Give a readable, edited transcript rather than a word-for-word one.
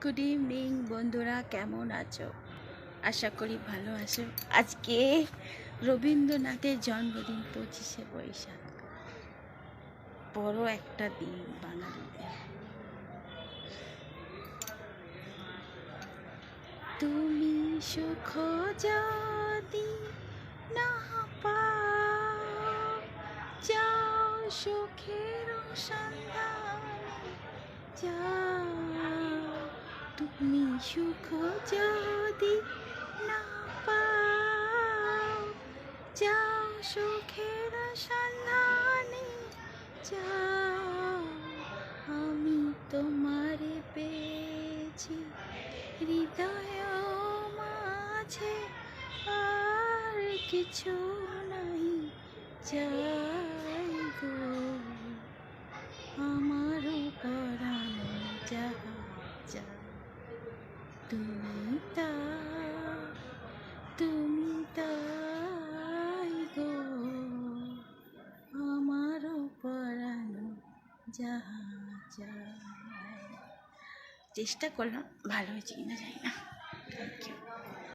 Good evening বন্ধুরা, কেমন আছো? আশা করি ভালো আছো। আজকে রবীন্দ্রনাথের জন্মদিন, 25শে বৈশাখ। বড় একটা দিন বাঙালিদের। তুমি সুখ যদি না পাও, যাও সুখের সন্ধানে যাও। তুমি সুখ যদি না পাও, যাও সুখের সন্ধানে যাও। আমি তোমারে পেয়েছি হৃদয় মাঝে, আর কিছু নাই চাই গো। আমারও পরানো যাহা চাই, তুমি তাই গো। আমারও পরানো যাহা চাই। চেষ্টা করলাম, ভালো হয়েছে কিনা জানি না। Thank you.